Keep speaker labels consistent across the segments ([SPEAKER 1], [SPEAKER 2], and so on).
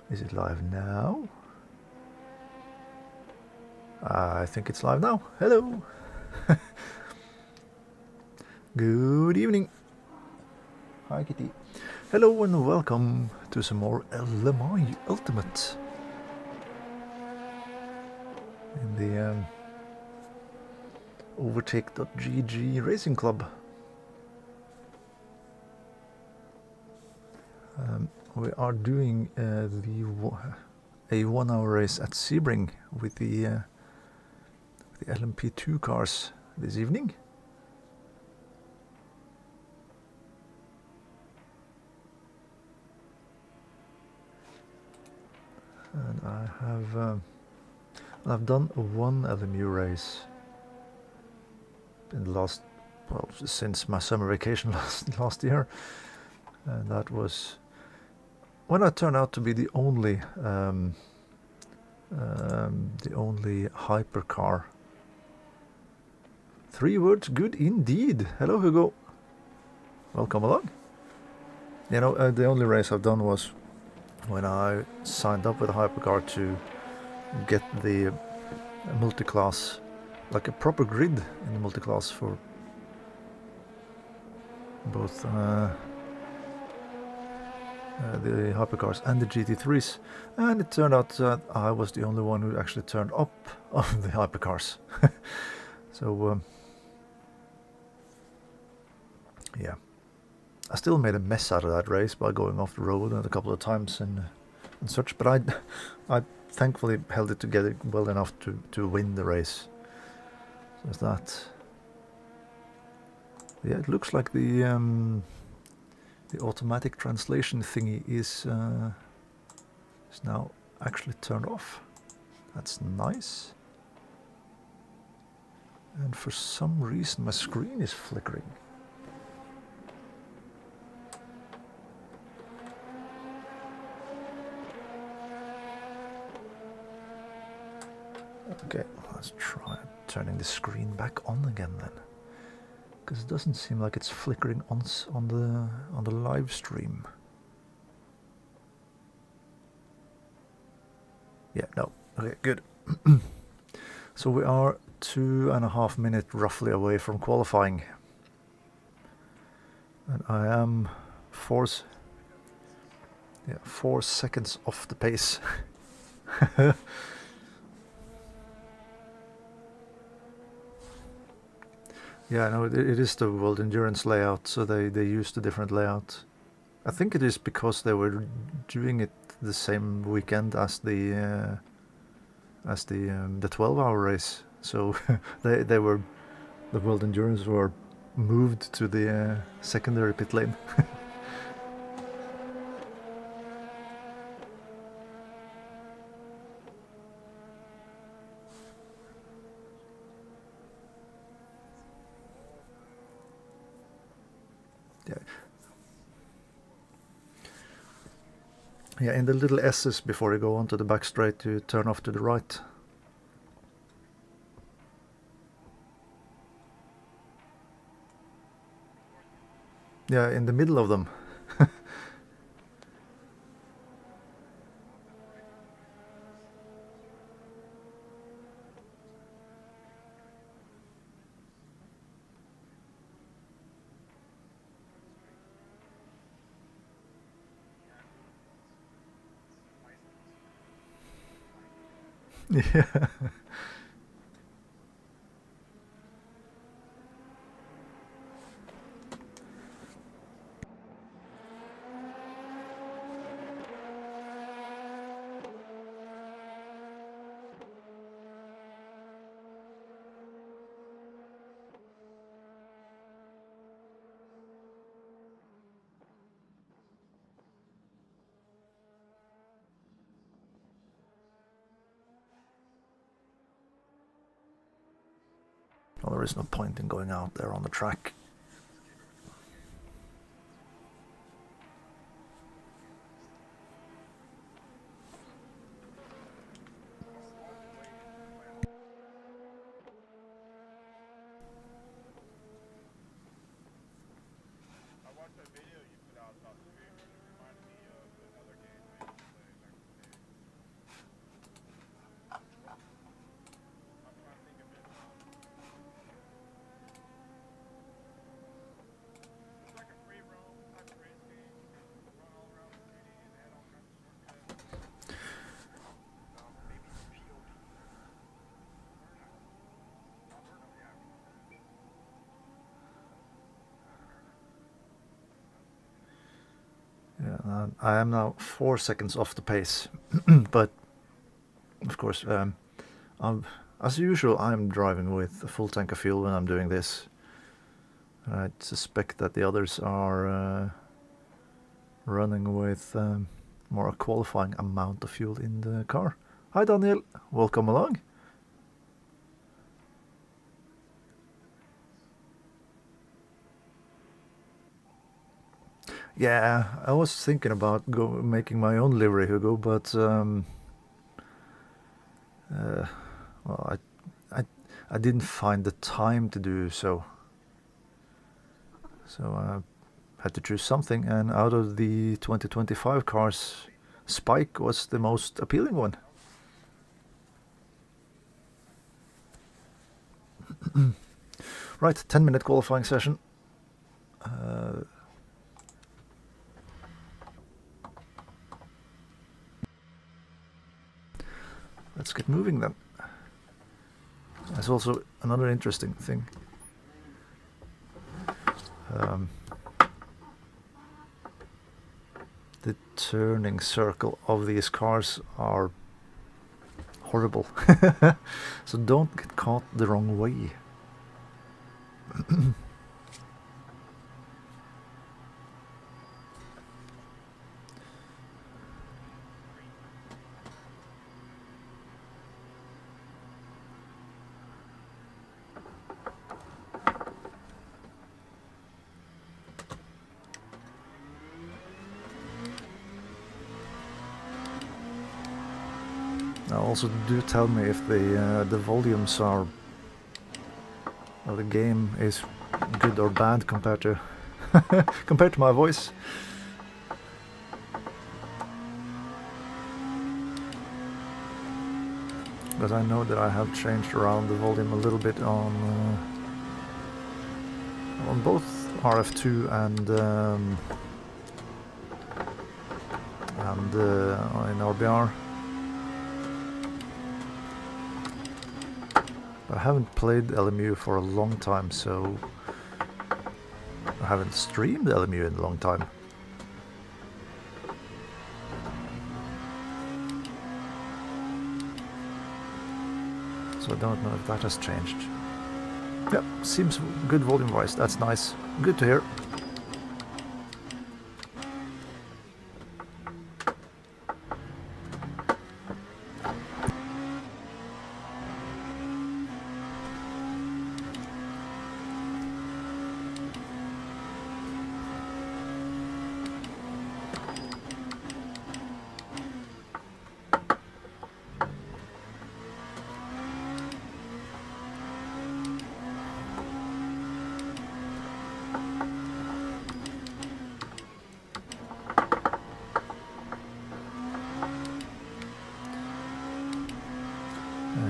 [SPEAKER 1] Is it live now? I think it's live now. Hello. Good evening. Hi, Kitty. Hello and welcome to some more LMI Ultimate in the Overtake.gg Racing Club. We are doing a 1 hour race at Sebring with the LMP2 cars this evening. And I've done one LMU race in the last, well, since my summer vacation last year, and that was when I turned out to be the only hypercar. 3 words, good indeed. Hello, Hugo. Welcome along. You know, the only race I've done was when I signed up with a hypercar to get the multi-class, like a proper grid in the multi-class for both the hypercars and the GT3s, and it turned out that I was the only one who actually turned up on the hypercars. So yeah, I still made a mess out of that race by going off the road a couple of times and such, but I thankfully held it together well enough to win the race. So that, yeah, it looks like the automatic translation thingy is now actually turned off. That's nice. And for some reason my screen is flickering. Okay, let's try turning the screen back on again then, because it doesn't seem like it's flickering on the live stream. Yeah, no. Okay, good. So we are 2.5 minutes roughly away from qualifying, and I am 4 seconds off the pace. Yeah, no, it is the World Endurance layout, so they used a different layout. I think it is because they were doing it the same weekend as the 12-hour race. So the World Endurance were moved to the secondary pit lane. Yeah, in the little S's before you go onto the back straight, you turn off to the right. Yeah, in the middle of them. Yeah. Well, there is no point in going out there on the track. I am now 4 seconds off the pace, but of course, as usual, I'm driving with a full tank of fuel when I'm doing this. I suspect that the others are running with more a qualifying amount of fuel in the car. Hi Daniel, welcome along. Yeah, I was thinking about making my own livery, Hugo, but well, I didn't find the time to do so. So I had to choose something, and out of the 2025 cars, Spike was the most appealing one. Right, 10-minute qualifying session. Let's get moving then. That's also another interesting thing. The turning circle of these cars are horrible. So don't get caught the wrong way. Now also do tell me if the volumes are, or the game is good or bad compared to compared to my voice. Because I know that I have changed around the volume a little bit on both RF2 and in RBR. I haven't played LMU for a long time, so I haven't streamed LMU in a long time. So I don't know if that has changed. Yep, seems good volume-wise, that's nice. Good to hear.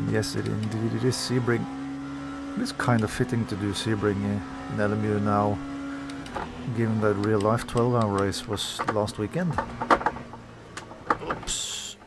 [SPEAKER 1] Yes, indeed it is Sebring. It is kind of fitting to do Sebring in LMU now, given that real life 12-hour race was last weekend. Oops.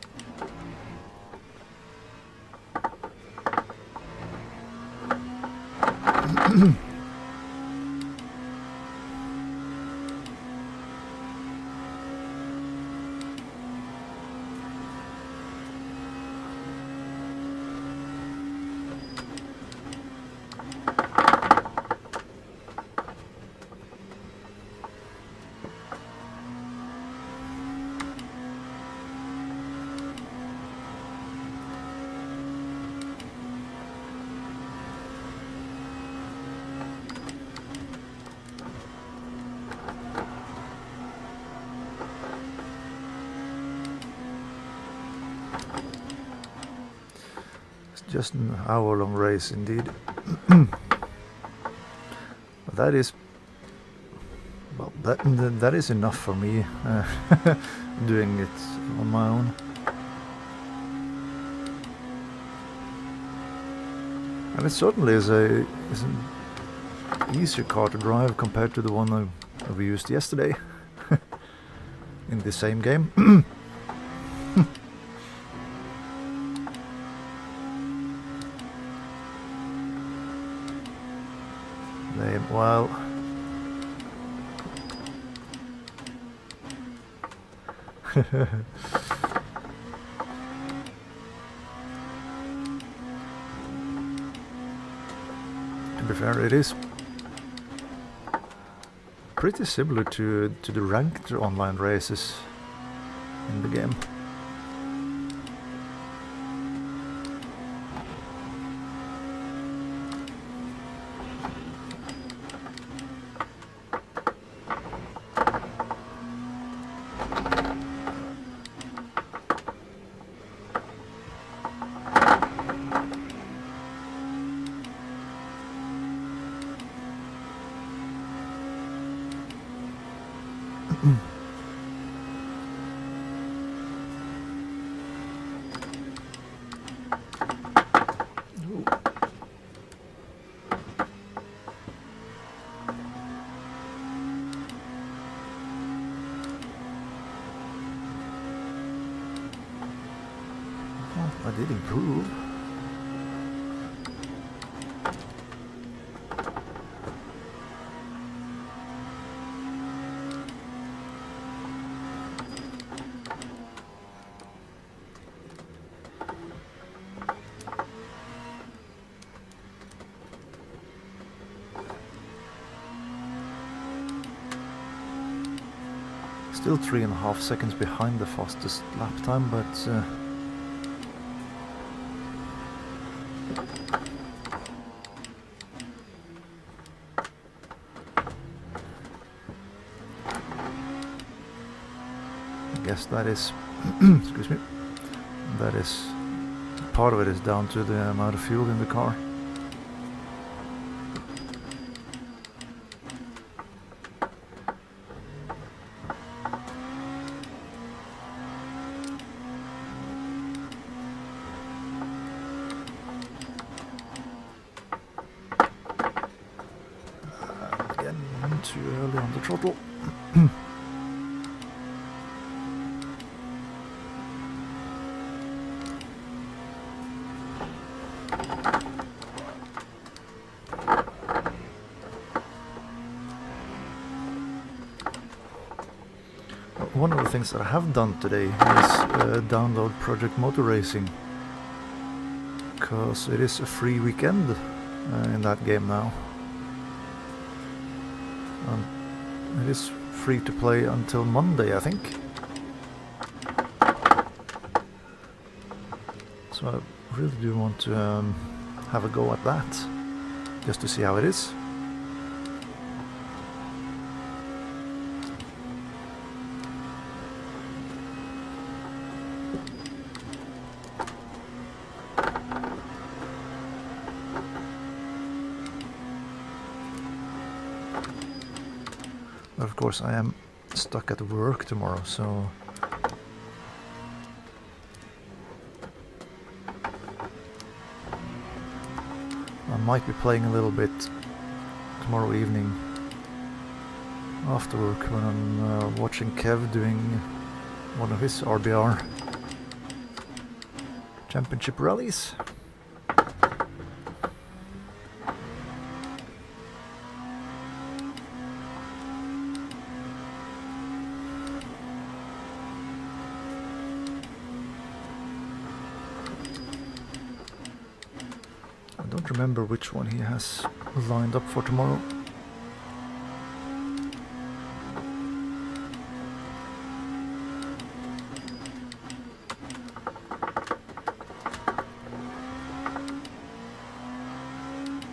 [SPEAKER 1] Just an hour-long race, indeed. But that is, well, that is enough for me, doing it on my own. And it certainly is an easier car to drive compared to the one we used yesterday in the same game. Well, To be fair, it is pretty similar to the ranked online races in the game. I did improve. Still 3.5 seconds behind the fastest lap time, but I guess that is excuse me, that is part of it is down to the amount of fuel in the car. Too early on the throttle. One of the things that I have done today is download Project Motor Racing, because it is a free weekend in that game now. It is free to play until Monday, I think. So I really do want to have a go at that, just to see how it is. Of course, I am stuck at work tomorrow, so I might be playing a little bit tomorrow evening after work when I'm watching Kev doing one of his RBR championship rallies. I don't remember which one he has lined up for tomorrow.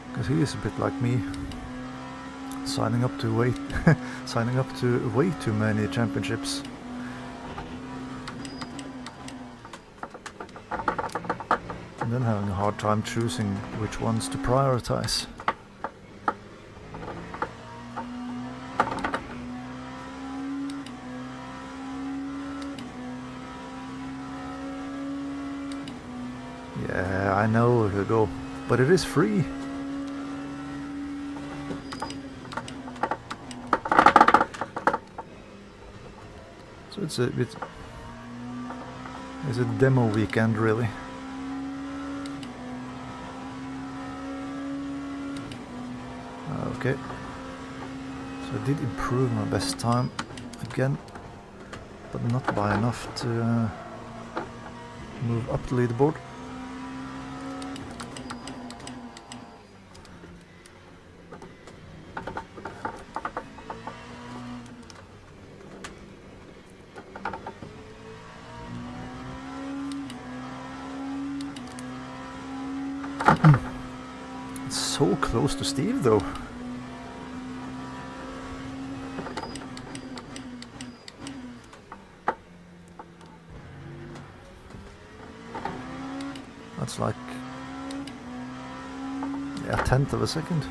[SPEAKER 1] Because he is a bit like me, signing up to way too many championships. And then having a hard time choosing which ones to prioritize. Yeah, I know, Hugo, but it is free. So it's a demo weekend, really. Okay, so I did improve my best time again. but not by enough to move up the leaderboard. It's so close to Steve though. That's like a tenth of a second.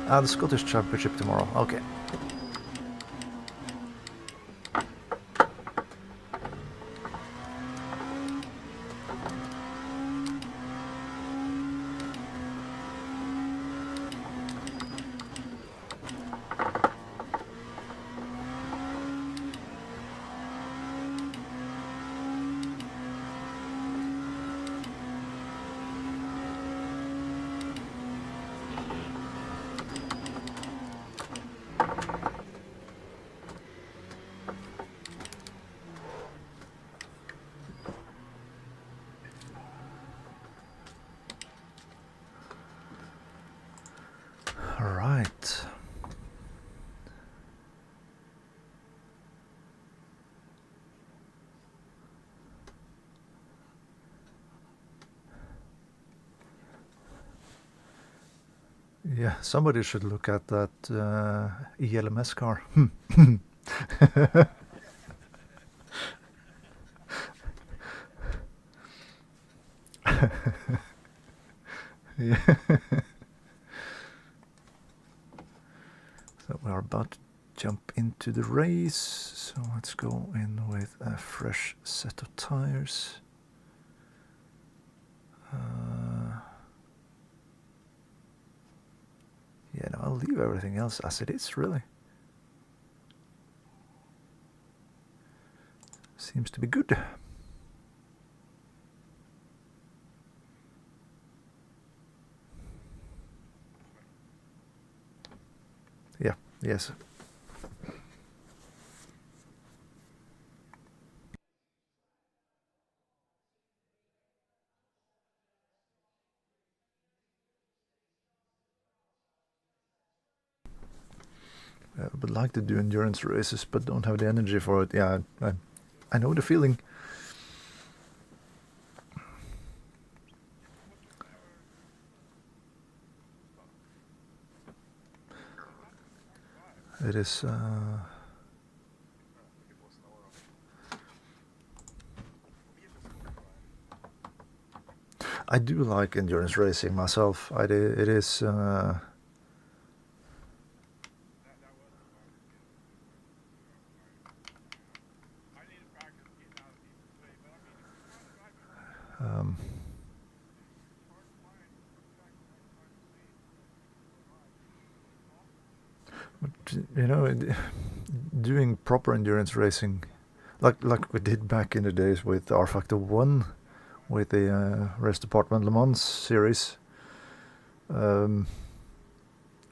[SPEAKER 1] The Scottish Championship tomorrow. Okay. Right. Yeah, somebody should look at that ELMS car. Yeah. So we're about to jump into the race, so let's go in with a fresh set of tires. Yeah, no, I'll leave everything else as it is, really. Seems to be good. Yeah, yes. I would like to do endurance races, but don't have the energy for it. Yeah, I know the feeling. It is. I do like endurance racing myself. It is. But, you know, doing proper endurance racing, like we did back in the days with R Factor 1, with the Race Department Le Mans series. We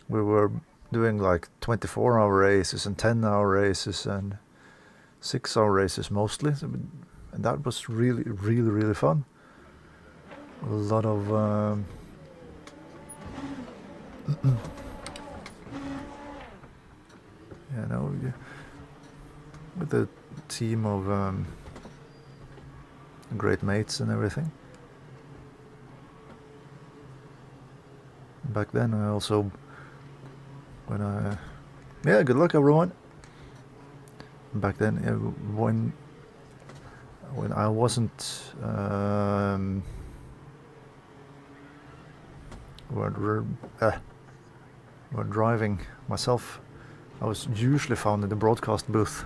[SPEAKER 1] were doing like 24-hour races and 10-hour races and 6-hour races mostly, and that was really fun. A lot of you know, with a team of great mates and everything. Back then I also, yeah, good luck everyone. Back then, when I wasn't were driving myself, I was usually found in the broadcast booth.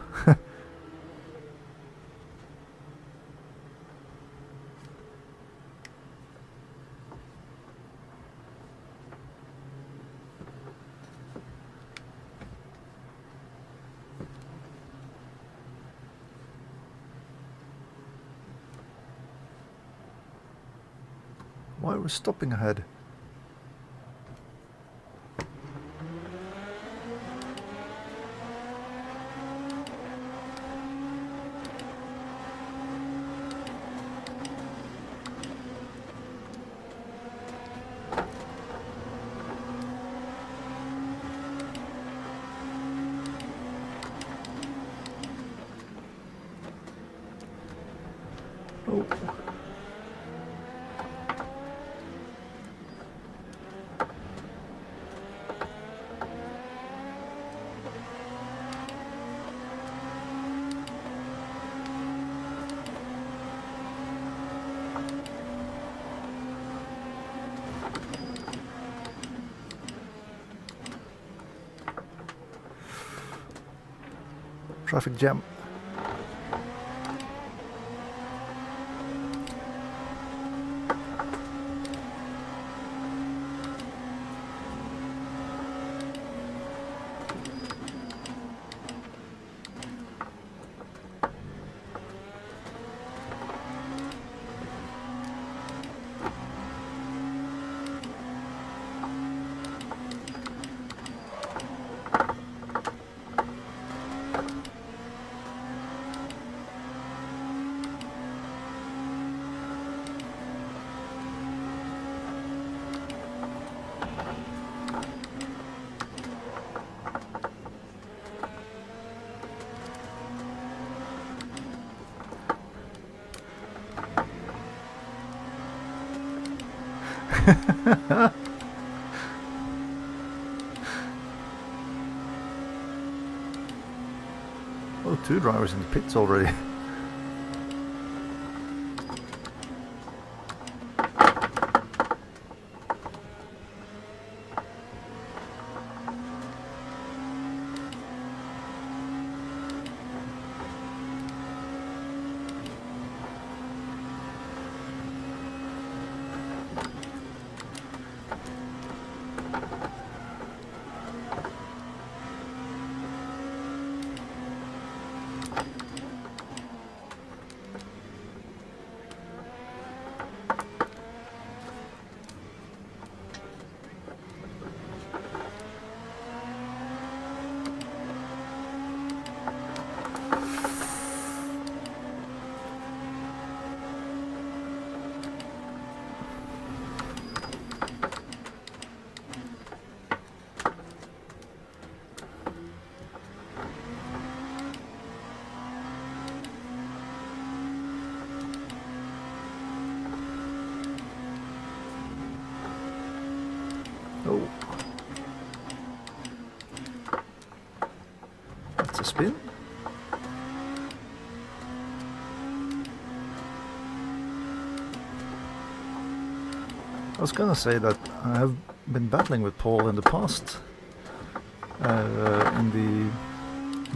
[SPEAKER 1] Why are we stopping ahead? Oh. Traffic jam. Oh, 2 drivers in the pits already. Oh. That's a spin. I was gonna say that I have been battling with Paul in the past in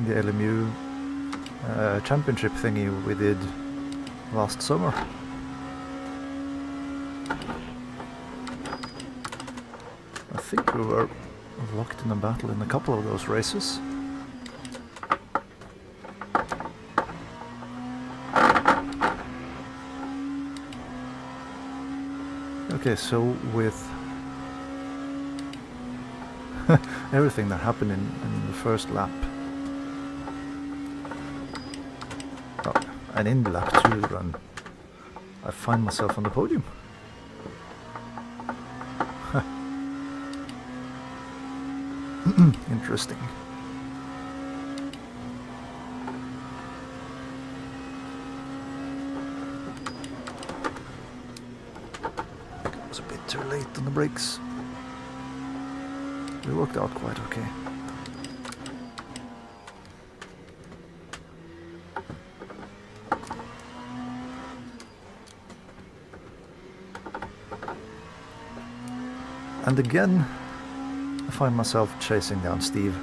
[SPEAKER 1] the LMU championship thingy we did last summer. I think we were locked in a battle in a couple of those races. Okay, so with everything that happened in the first lap, oh, and in the lap 2 run, I find myself on the podium. Interesting. I was a bit too late on the brakes. It worked out quite okay. And again, I find myself chasing down Steve.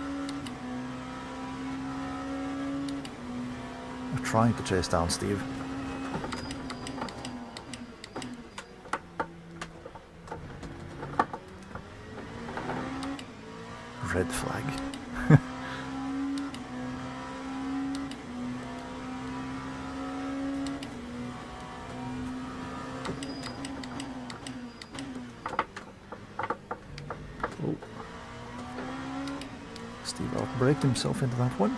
[SPEAKER 1] Or trying to chase down Steve. Red flag. Oh. Steve outbraked himself into that one.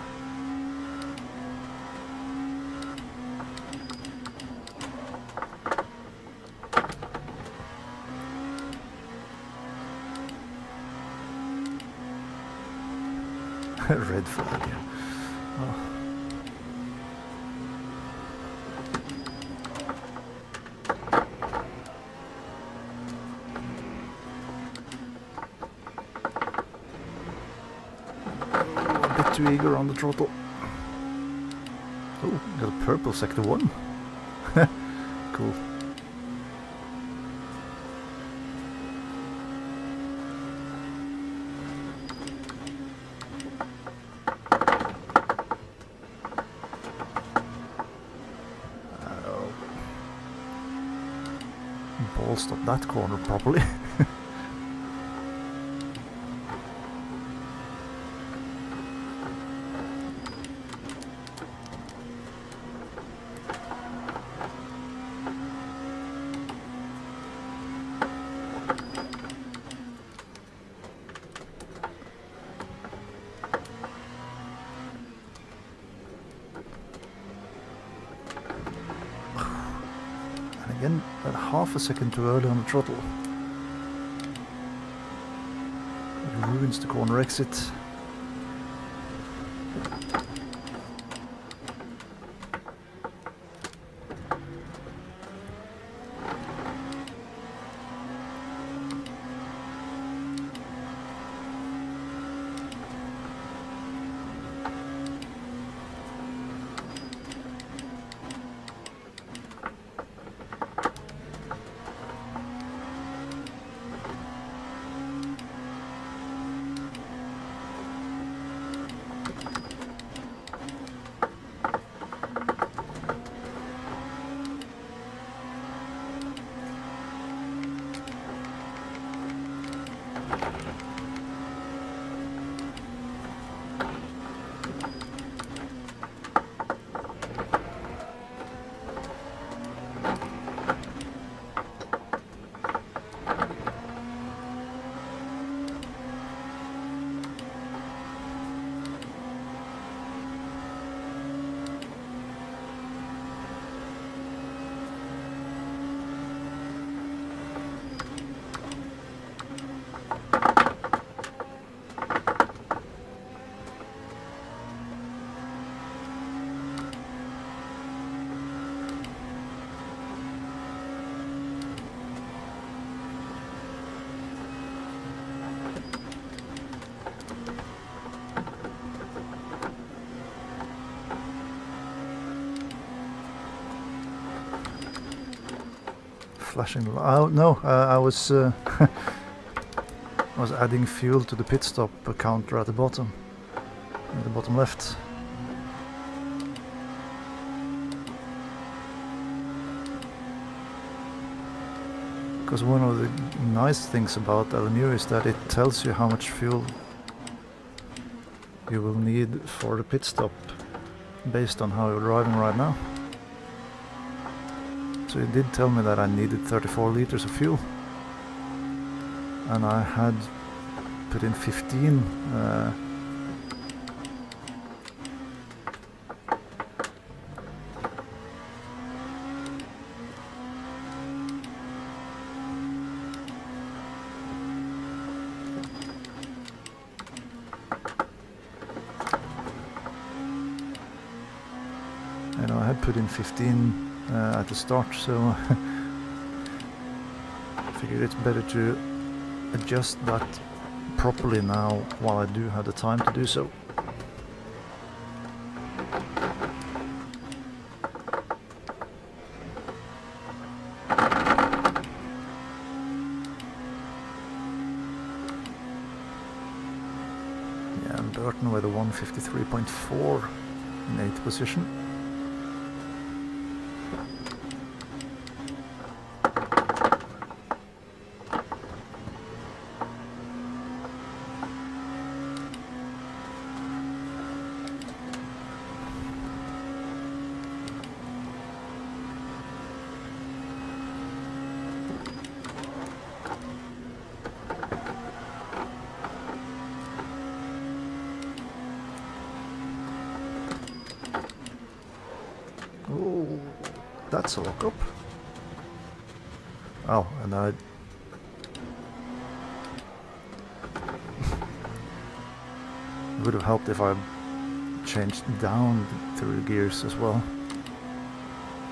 [SPEAKER 1] Red flag. Oh. too eager on the throttle. Oh, got a purple sector 1. Cool. Ball stop that corner properly. Again, about half a second too early on the throttle. It ruins the corner exit. Flashing. Oh no, I was I was adding fuel to the pit stop counter at the bottom left. Because one of the nice things about LMU is that it tells you how much fuel you will need for the pit stop based on how you're driving right now. So it did tell me that I needed 34 liters of fuel, and I had put in 15. I had put in 15 at the start, so I figured it's better to adjust that properly now while I do have the time to do so. Yeah, and Burton with a 153.4 in 8th position. Oh, that's a lockup. Oh, and I... It would have helped if I changed down through the gears as well.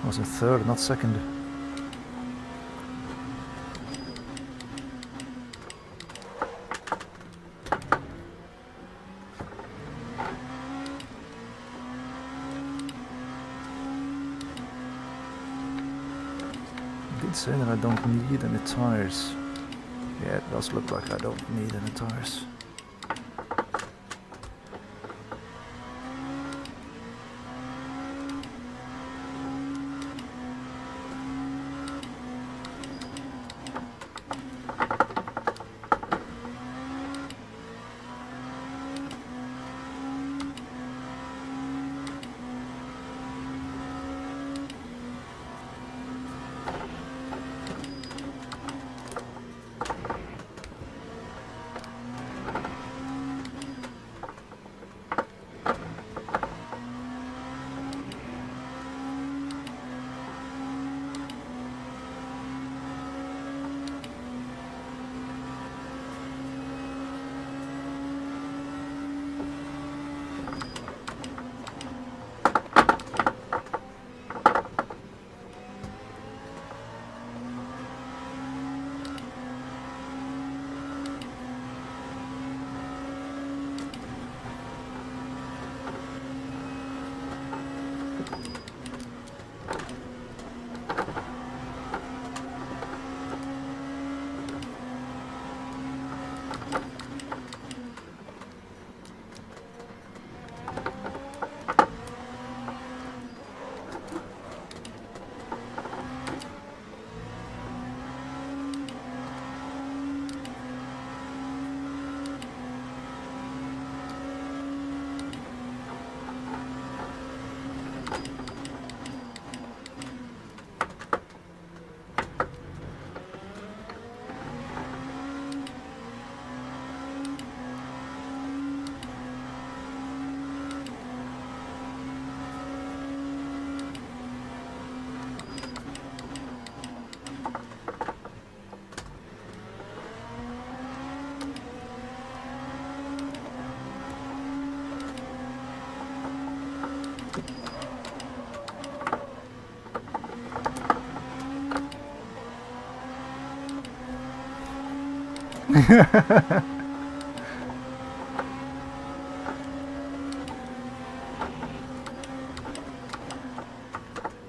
[SPEAKER 1] I was in third, not second. did say that I don't need any tires. Yeah, it does look like I don't need any tires.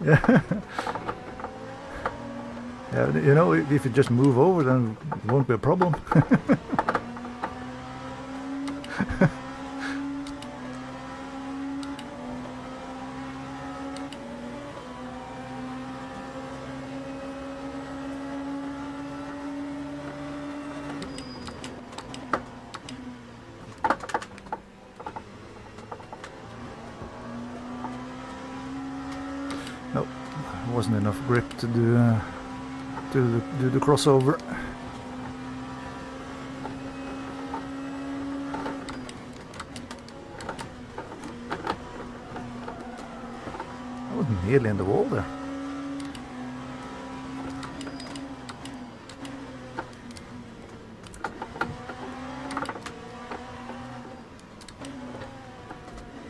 [SPEAKER 1] Yeah. Yeah, you know, if you just move over, then it won't be a problem. Nope, wasn't enough grip to do the crossover. I was nearly in the wall there.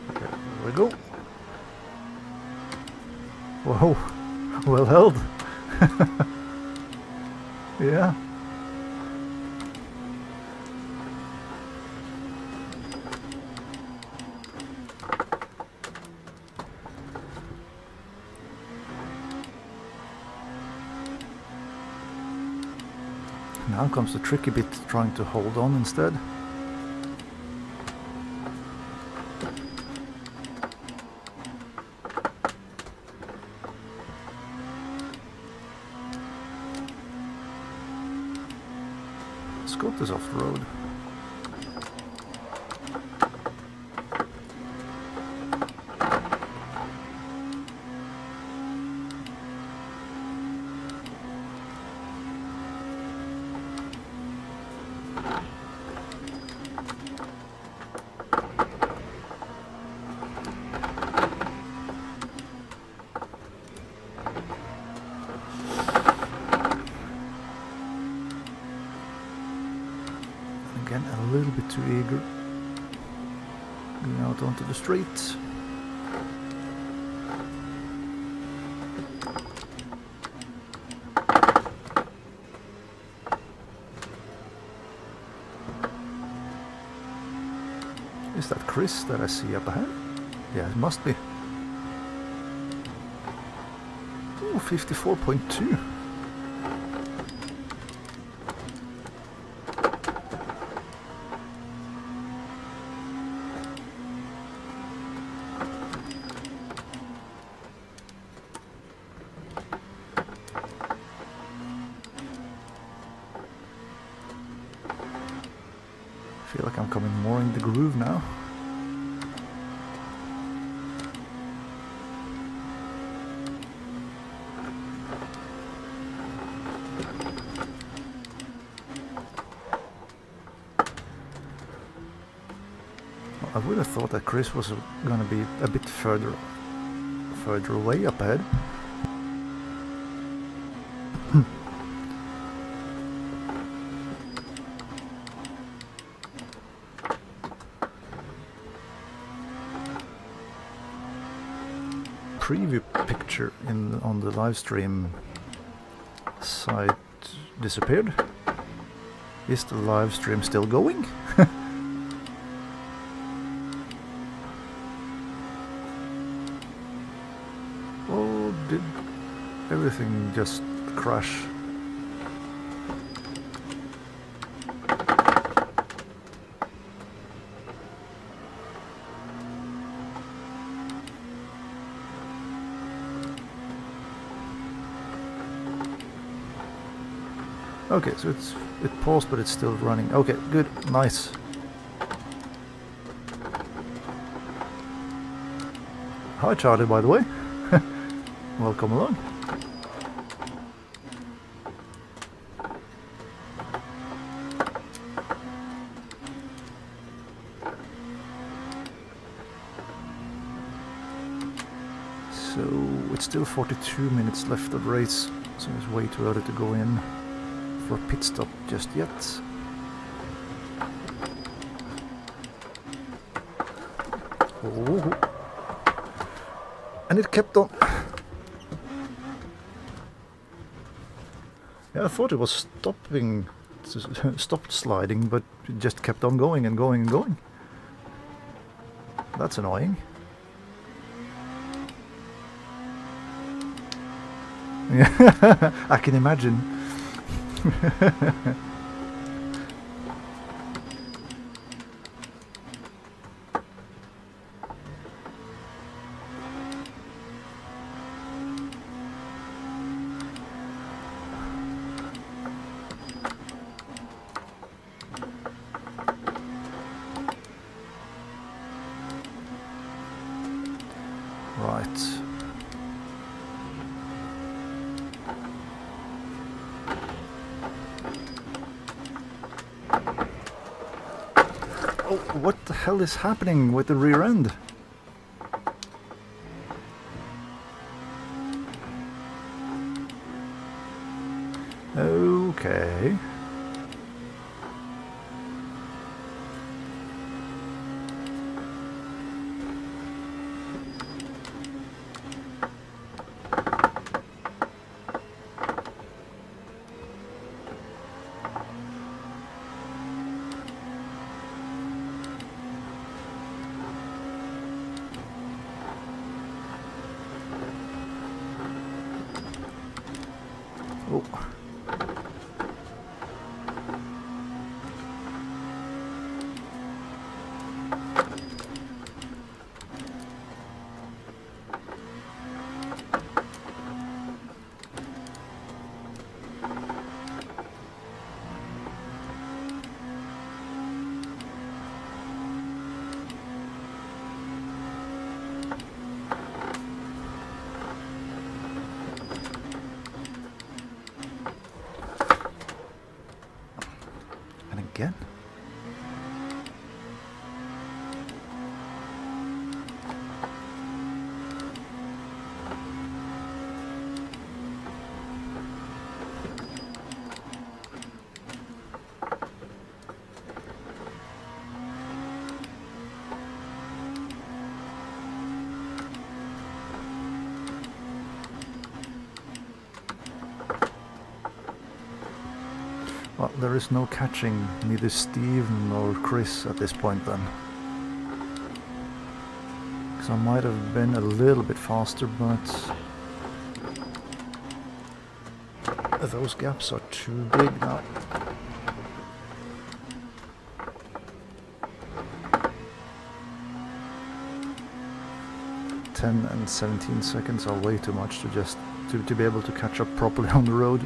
[SPEAKER 1] Okay, there we go. Whoa, well held. Yeah. Now comes the tricky bit, trying to hold on instead. Scott is off the road. Again, a little bit too eager. Going out onto the street. Is that Chris that I see up ahead? Yeah, it must be. Ooh, 54.2. feel like I'm coming more in the groove now. I would have thought that Chris was gonna be a bit further away up ahead. Preview picture on the live stream site disappeared. Is the live stream still going? Or did everything just crash? Okay, so it paused, but it's still running. Okay, good, nice. Hi, Charlie, by the way. Welcome along. So it's still 42 minutes left of race, so it's way too early to go in for a pit stop just yet. Oh. And it kept on. Yeah, I thought it was stopping, stopped sliding, but it just kept on going and going and going. That's annoying. Yeah, I can imagine. Right. Oh, what the hell is happening with the rear end? Okay. Oh. Again? Well, there is no catching neither Steve nor Chris at this point then. Because I might have been a little bit faster, but those gaps are too big now. "10 and 17 seconds are way too much to be able to catch up properly on the road.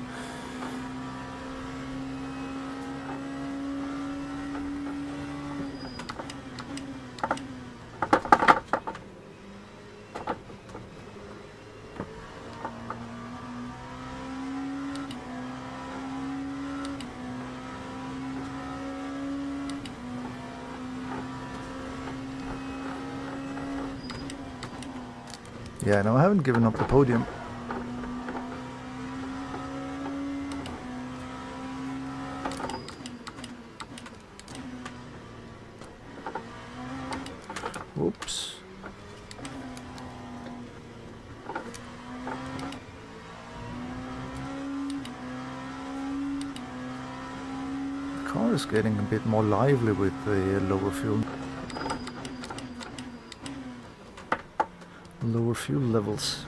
[SPEAKER 1] Yeah, no, I haven't given up the podium. Whoops. The car is getting a bit more lively with the lower fuel levels.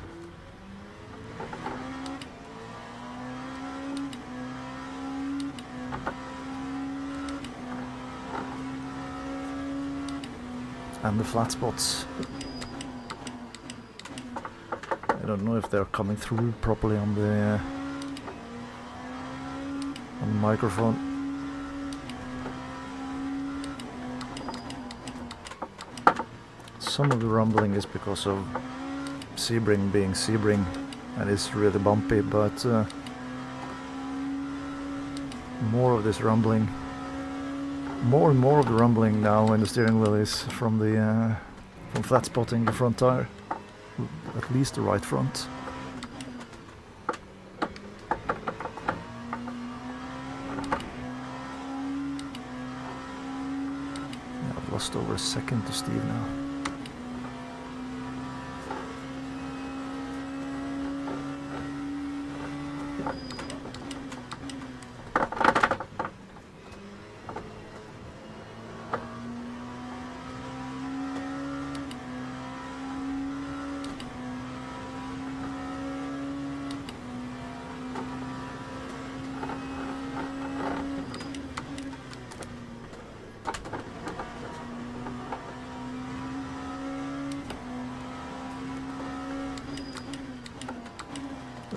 [SPEAKER 1] And the flat spots. I don't know if they're coming through properly on the microphone. Some of the rumbling is because of Sebring being Sebring and it's really bumpy, but more of this rumbling, more and more of the rumbling now when the steering wheel is from flat spotting the front tire, at least the right front. Yeah, I've lost over a second to Steve now.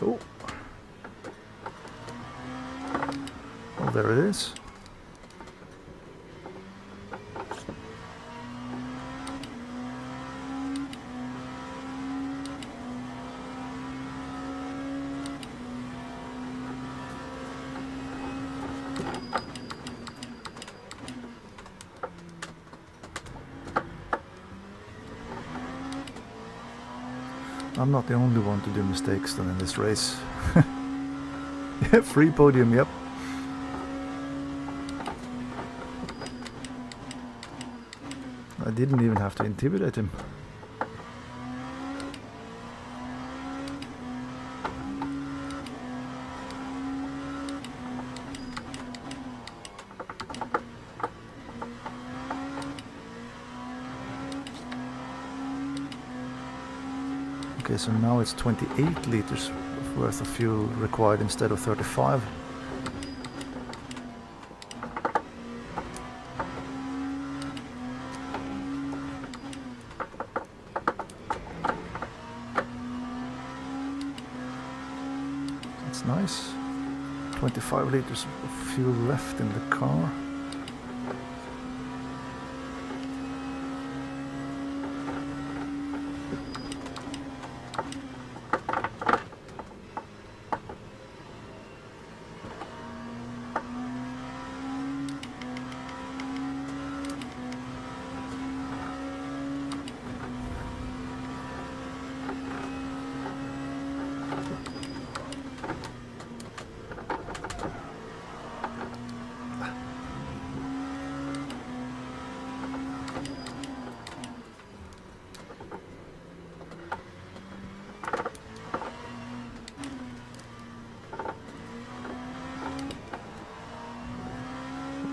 [SPEAKER 1] Oh. Oh, there it is. I'm not the only one to do mistakes then in this race. Yeah, free podium, yep. I didn't even have to intimidate him. Okay, so now it's 28 liters worth of fuel required instead of 35. That's nice. 25 liters of fuel left in the car.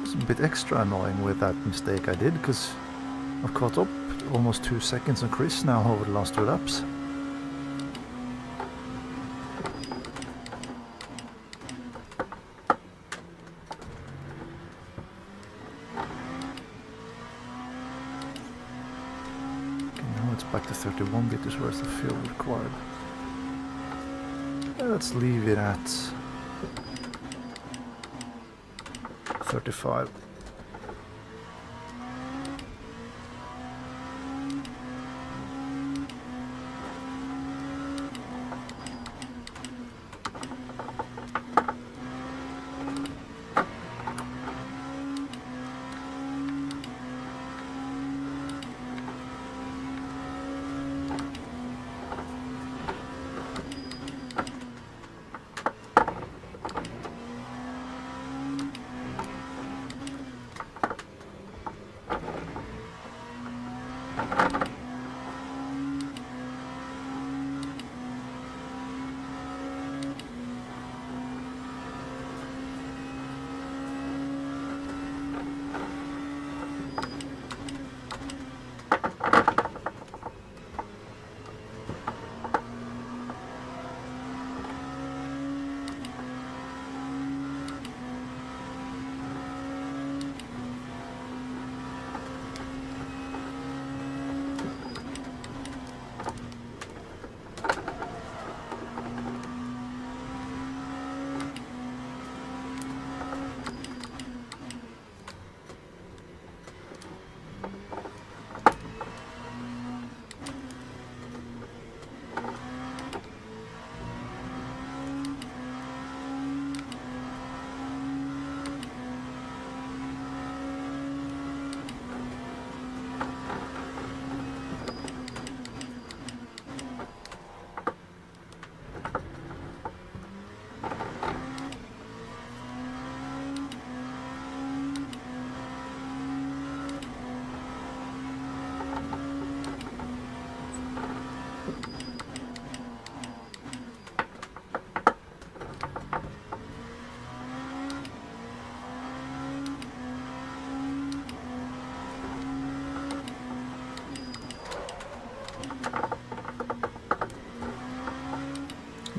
[SPEAKER 1] It's a bit extra annoying with that mistake I did, because I've caught up almost 2 seconds on Chris now over the last 2 laps. Okay, now it's back to 31 liters worth of fuel required. Let's leave it at 35.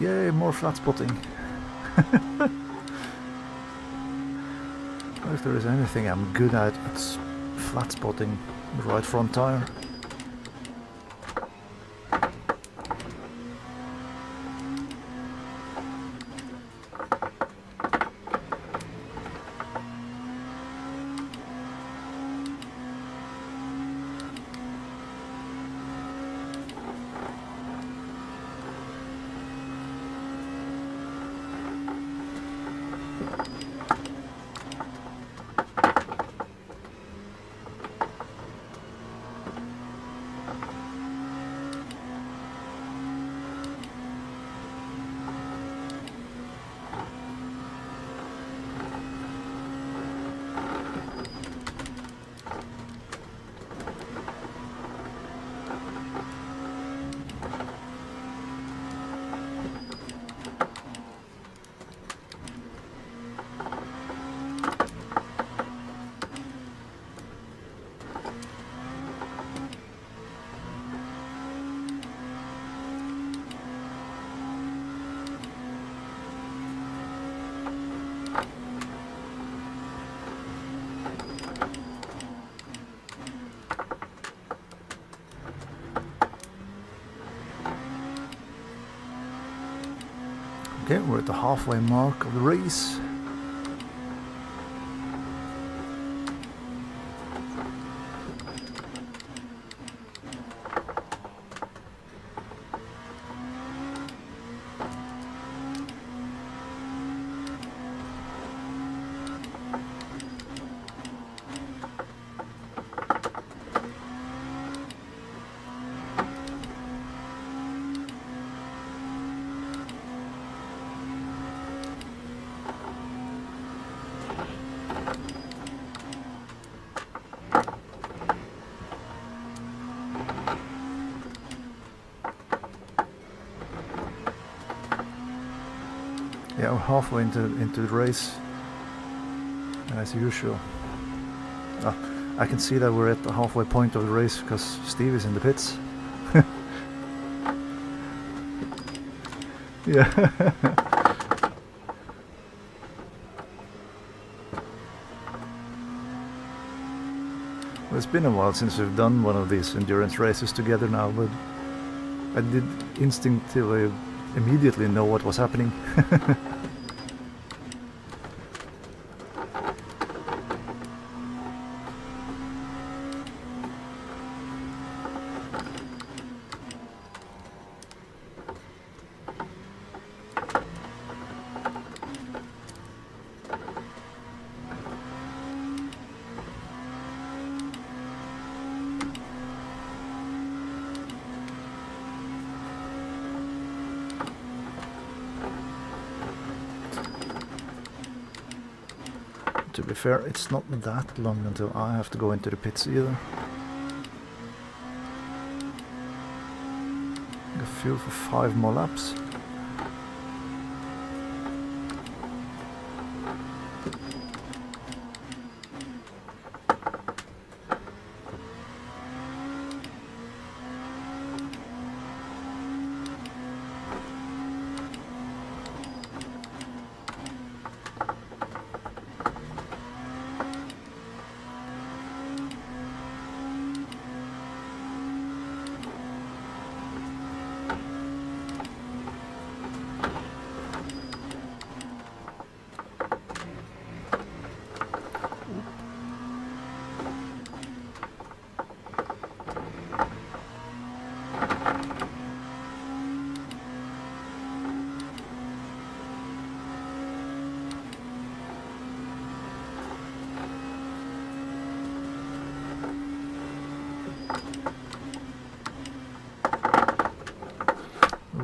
[SPEAKER 1] Yay, more flat spotting. If there is anything I'm good at, it's flat spotting the right front tire. Okay, we're at the halfway mark of the race. Yeah, we're halfway into the race, as usual. I can see that we're at the halfway point of the race because Steve is in the pits. Yeah. Well, it's been a while since we've done one of these endurance races together now, but I did instinctively immediately know what was happening. To be fair, it's not that long until I have to go into the pits either. Got fuel for 5 more laps.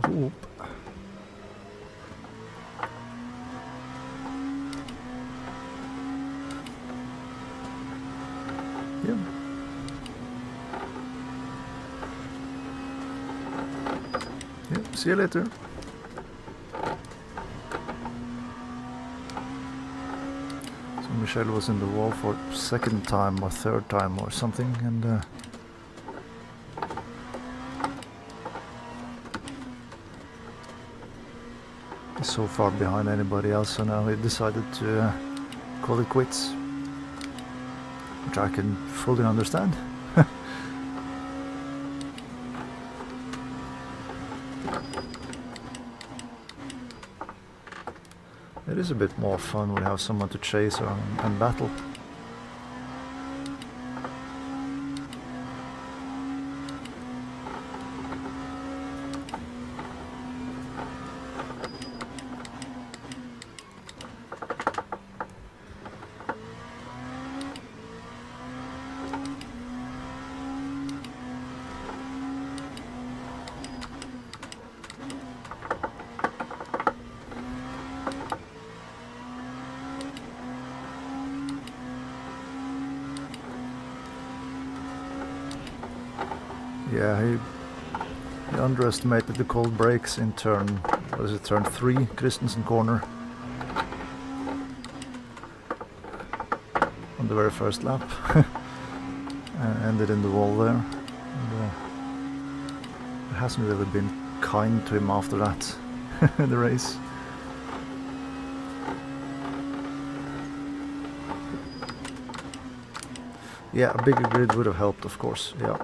[SPEAKER 1] Oop. Yeah. Yeah, see you later. So Michelle was in the wall for second time or third time or something, and He's so far behind anybody else, so now he decided to call it quits, which I can fully understand. It is a bit more fun when you have someone to chase and battle. Yeah, he underestimated the cold brakes in turn, what is it, turn 3, Christensen corner. On the very first lap. Ended in the wall there. And, it hasn't really been kind to him after that, the race. Yeah, a bigger grid would have helped, of course, yeah.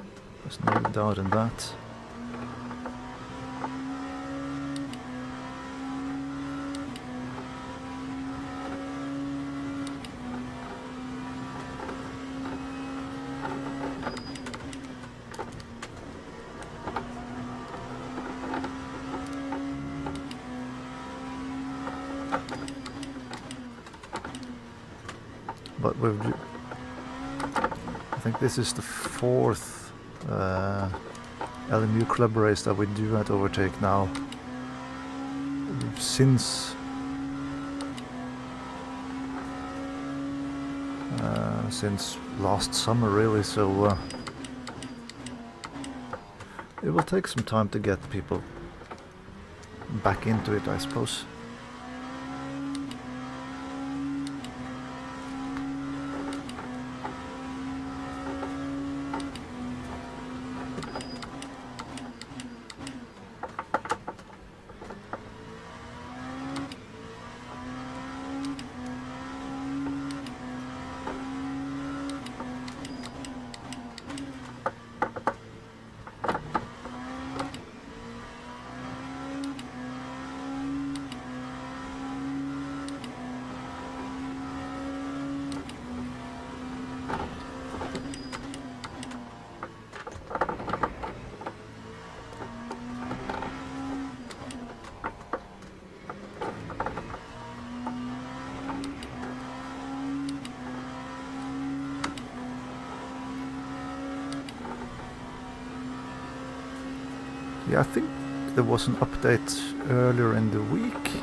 [SPEAKER 1] There's no doubt in that. But I think this is the 4th LMU club race that we do at Overtake now. Since last summer, really, so it will take some time to get people back into it, I suppose. Yeah, I think there was an update earlier in the week.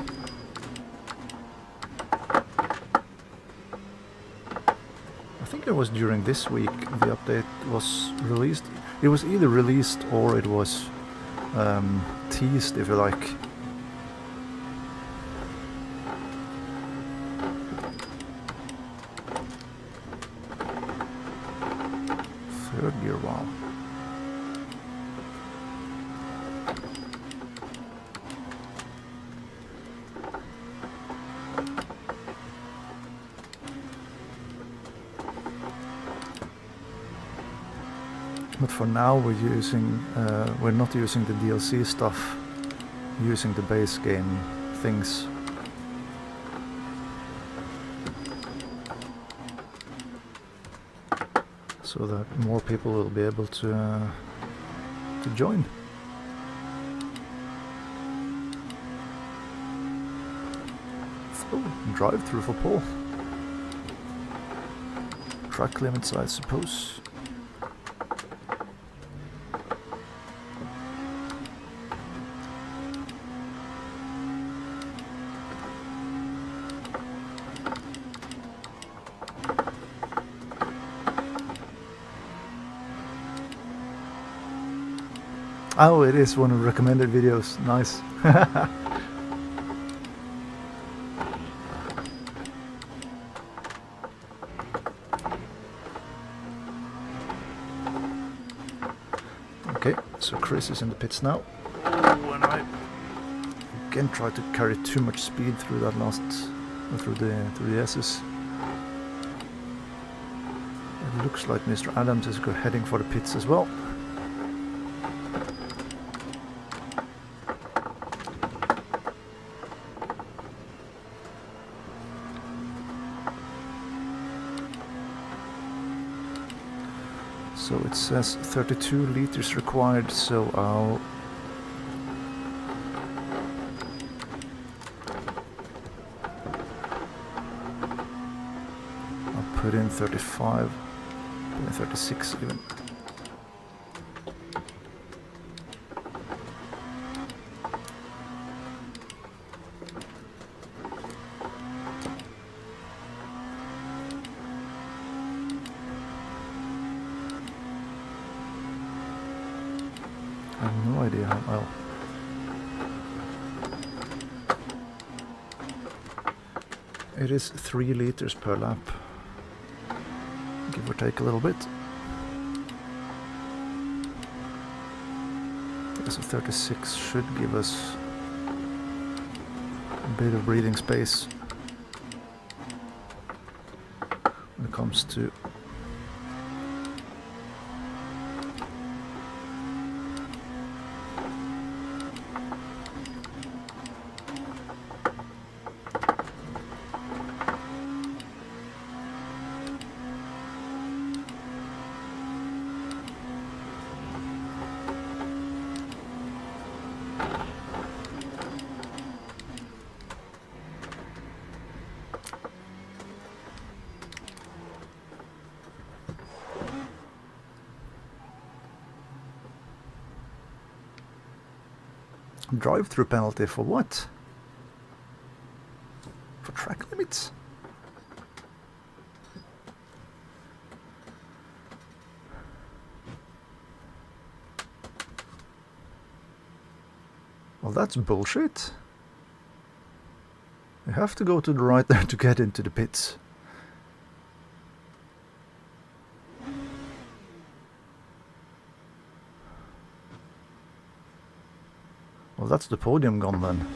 [SPEAKER 1] I think it was during this week the update was released. It was either released or it was teased, if you like. Third gear, wow. But for now we're not using the DLC stuff, using the base game things. So that more people will be able to join. Oh, drive through for Paul. Track limits, I suppose. Oh, it is one of the recommended videos. Nice. Okay, so Chris is in the pits now. When I again try to carry too much speed through that last, through the S's. It looks like Mr. Adams is heading for the pits as well. So it says 32 liters required, so I'll put in 35, put in 36 even. I have no idea how well. It is 3 liters per lap, give or take a little bit. So 36 should give us a bit of breathing space when it comes to drive-through penalty for what? For track limits? Well, that's bullshit. You have to go to the right there to get into the pits. Well, that's the podium gone then.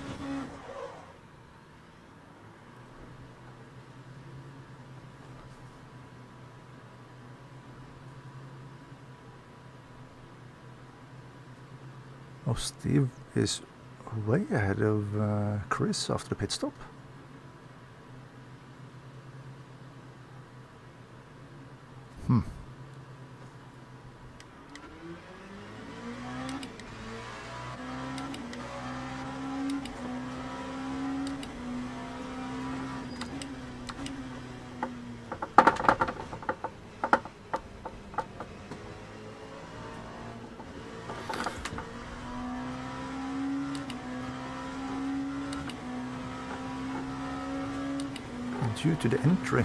[SPEAKER 1] Oh, Steve is way ahead of Chris after the pit stop. Due to the entry.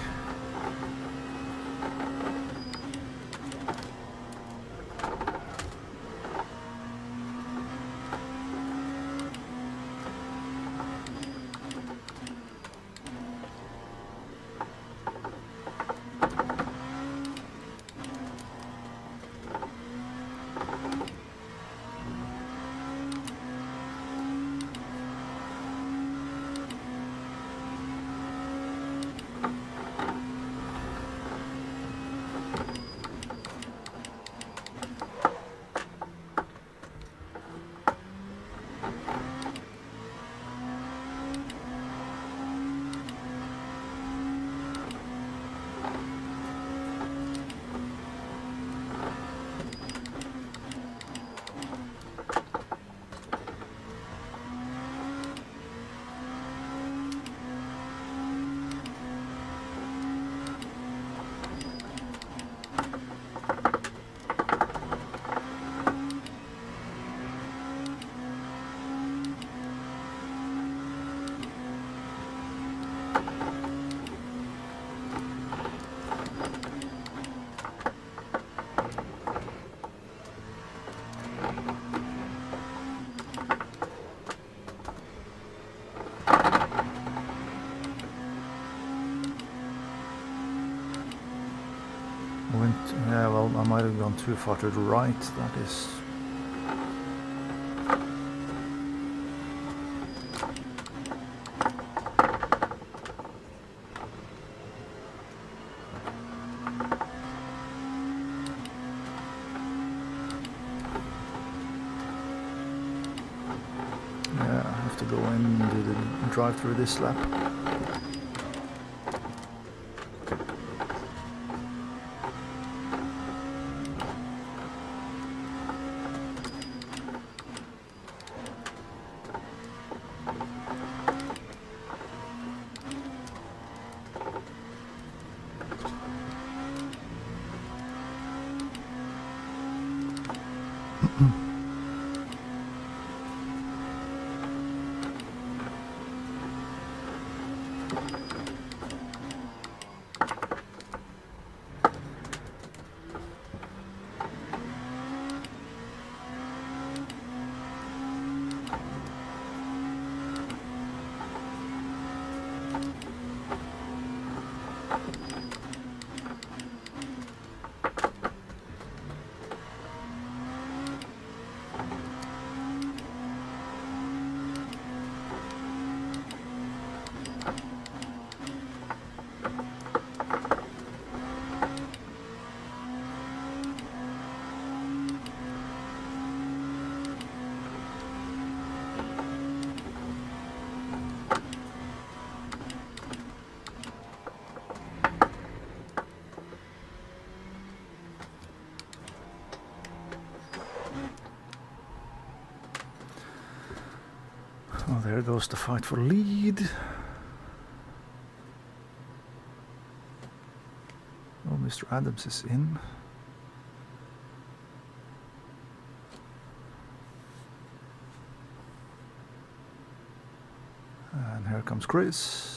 [SPEAKER 1] Yeah, well, I might have gone too far to the right. That is... do the drive through this lap. Oh, there goes the fight for lead. Oh, Mr. Adams is in. And here comes Chris.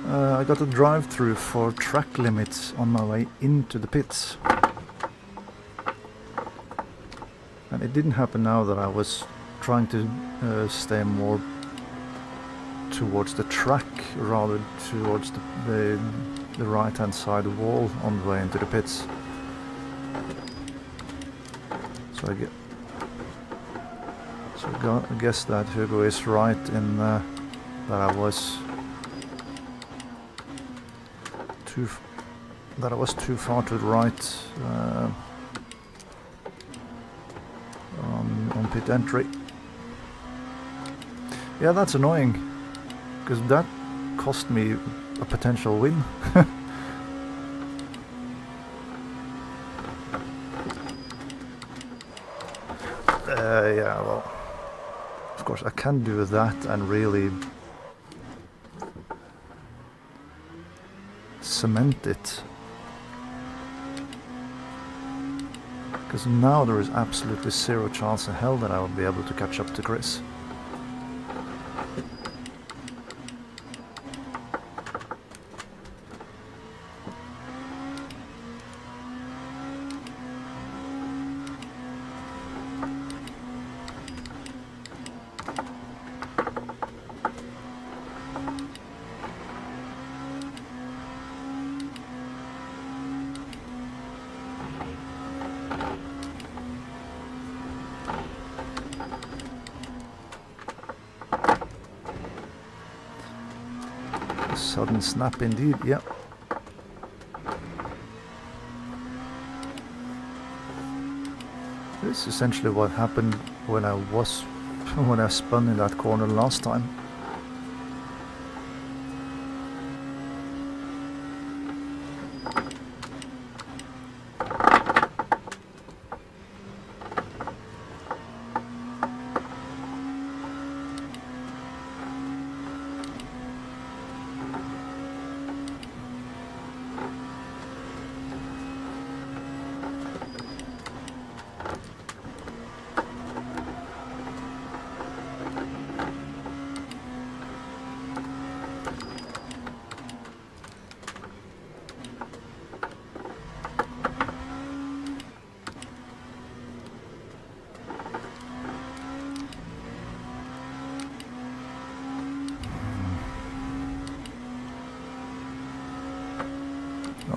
[SPEAKER 1] I got a drive-through for track limits on my way into the pits. And it didn't happen now that I was trying to stay more towards the track rather towards the right-hand side wall on the way into the pits. So I guess that Hugo is right in that I was too far to the right on pit entry. Yeah, that's annoying, because that cost me a potential win. Yeah, well, of course I can do that and really cement it, because now there is absolutely zero chance in hell that I will be able to catch up to Chris. Sudden snap indeed, yeah. This is essentially what happened when I spun in that corner last time.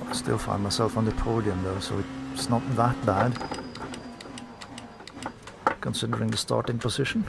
[SPEAKER 1] I still find myself on the podium though, so it's not that bad. considering the starting position.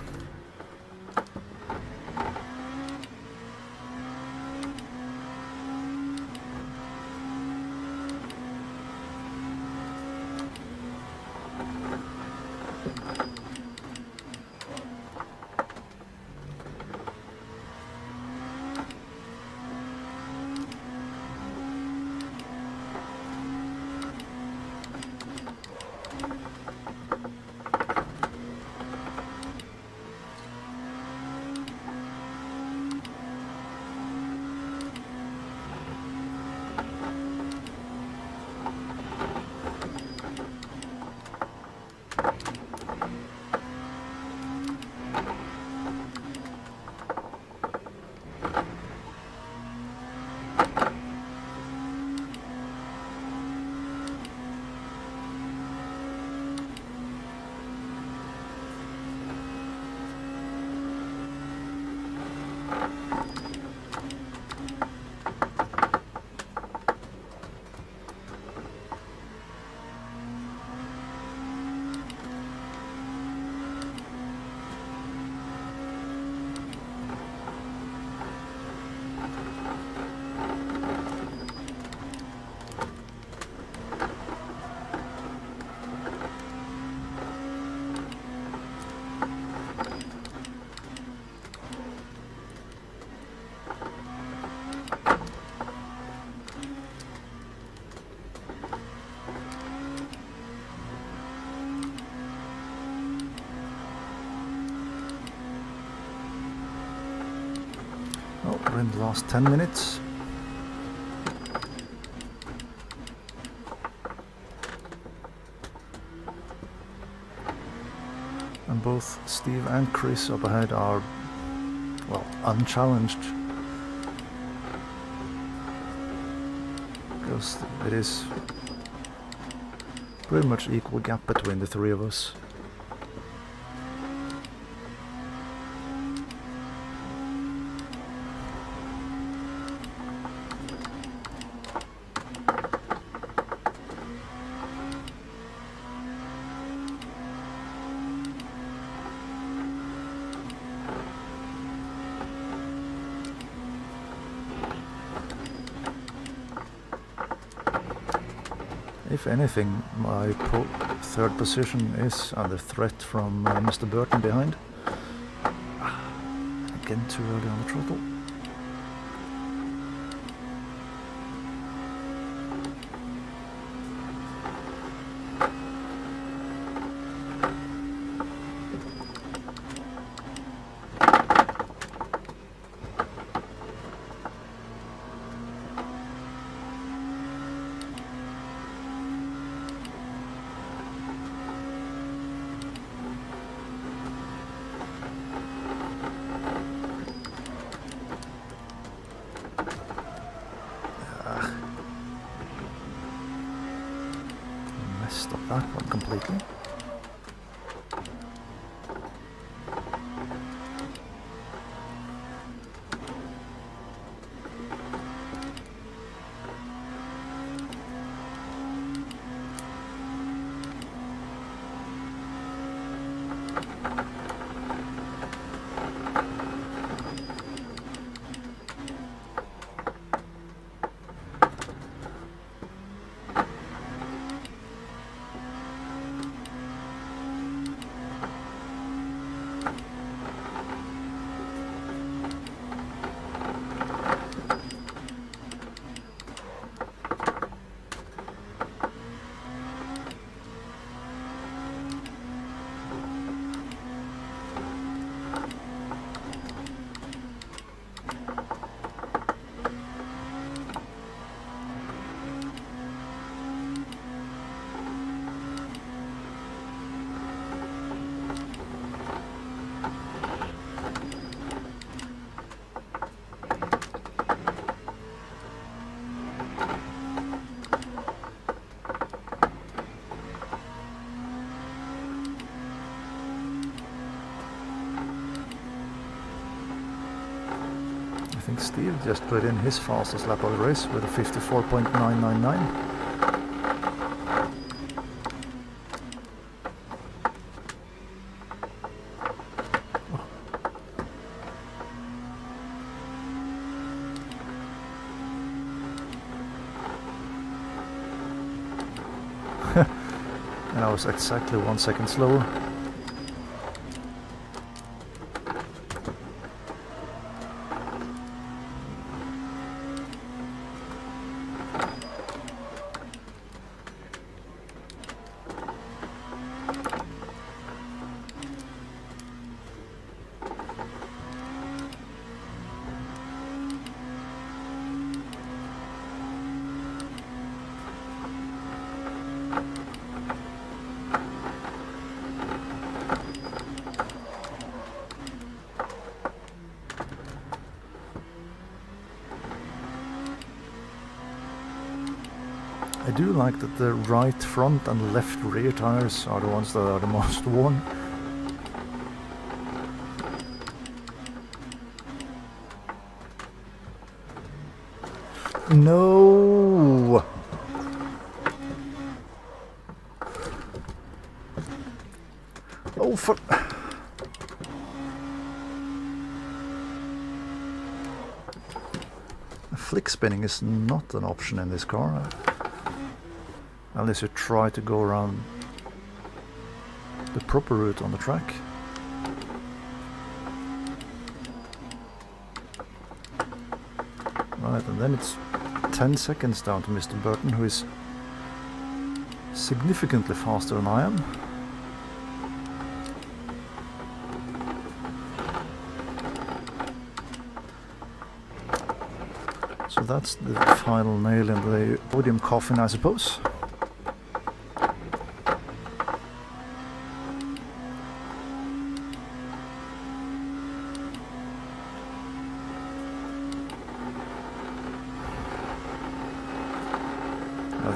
[SPEAKER 1] Oh, we're in the last 10 minutes. And both Steve and Chris up ahead are, well, unchallenged. Because it is pretty much equal gap between the three of us. If anything, my third position is under threat from Mr. Burton behind. Again, too early on the throttle. Stop that one completely. I think Steve just put in his fastest lap of the race with a 54.999. was exactly 1 second slower. I do like that the right front and left rear tires are the ones that are the most worn. No! Oh, for... Flick spinning is not an option in this car. Unless you try to go around the proper route on the track. Right, and then it's 10 seconds down to Mr. Burton, who is significantly faster than I am. So that's the final nail in the podium coffin, I suppose.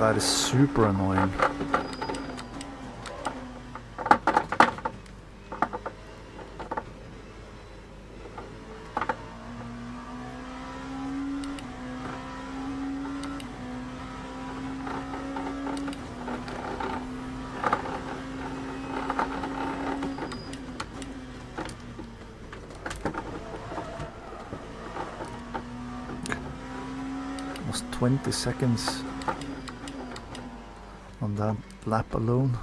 [SPEAKER 1] That is super annoying. Almost 20 seconds on that lap alone.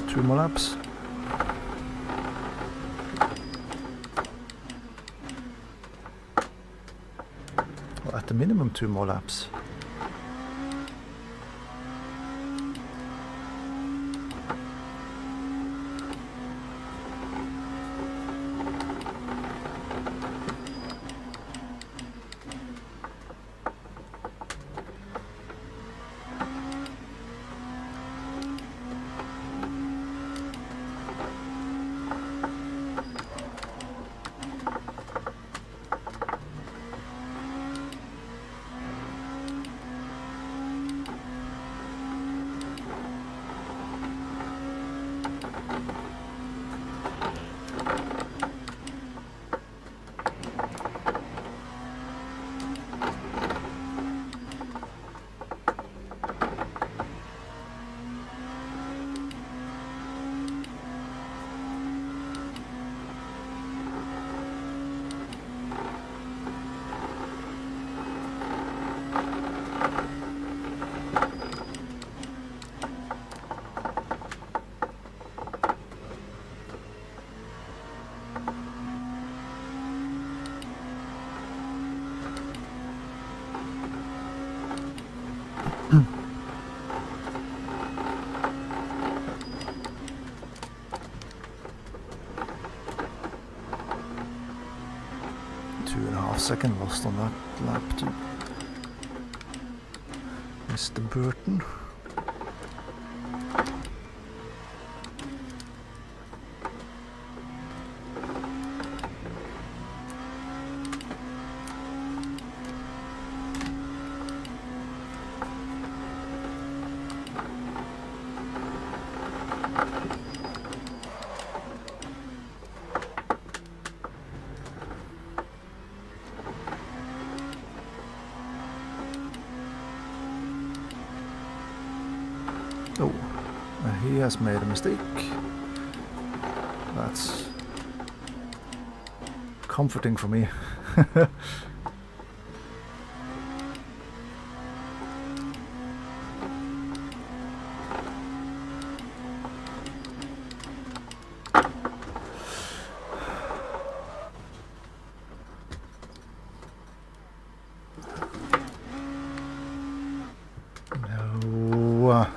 [SPEAKER 1] Two more laps. Well, at the minimum 2 more laps. Second lost on that lap to Mr. Burton. he has made a mistake. That's comforting for me. No.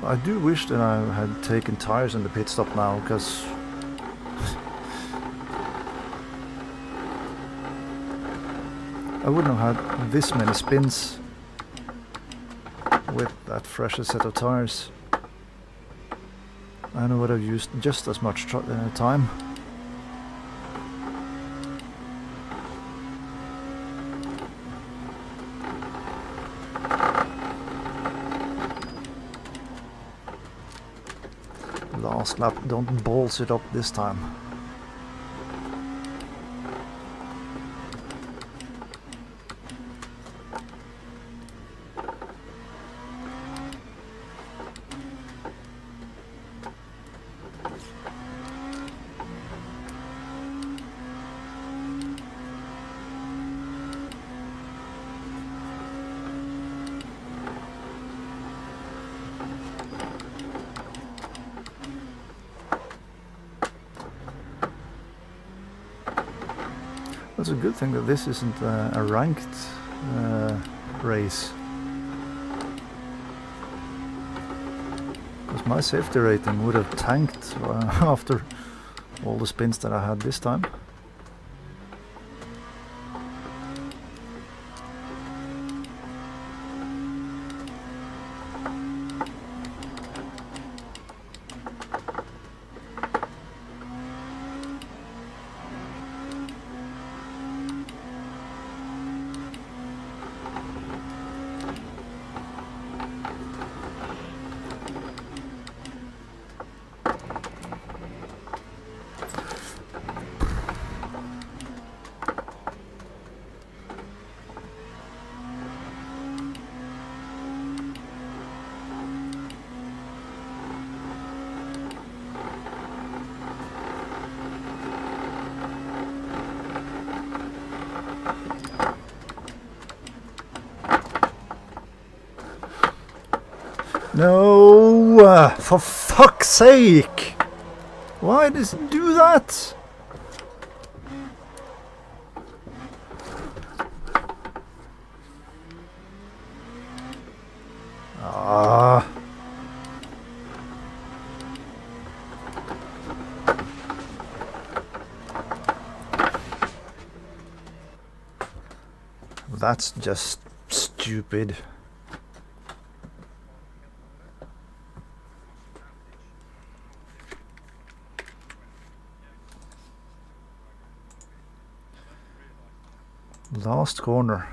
[SPEAKER 1] I do wish that I had taken tires in the pit stop now, because I wouldn't have had this many spins with that fresher set of tires. And I would have used just as much time. Last lap, don't balls it up this time. It's a good thing that this isn't a ranked race, because my safety rating would have tanked after all the spins that I had this time. No, for fuck's sake! Why does it do that? Ah. That's just stupid. Last corner.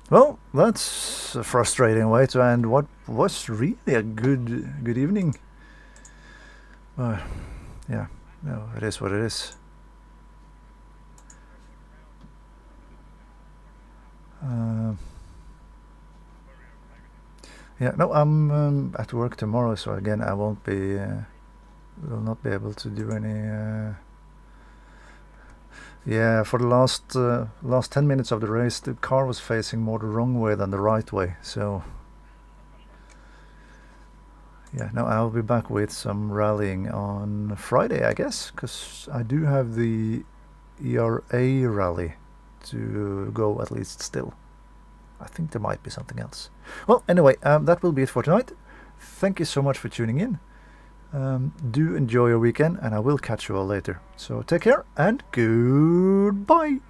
[SPEAKER 1] Well, that's a frustrating way to end what was really a good evening. Yeah, no, it is what it is. Yeah, no, I'm at work tomorrow, so again I won't be, will not be able to do any. Yeah, for the last 10 minutes of the race, the car was facing more the wrong way than the right way, so yeah, no, I'll be back with some rallying on Friday, I guess, because I do have the ERA rally to go at least still. I think there might be something else. Well, anyway, that will be it for tonight. Thank you so much for tuning in. Do enjoy your weekend, and I will catch you all later. So take care and goodbye.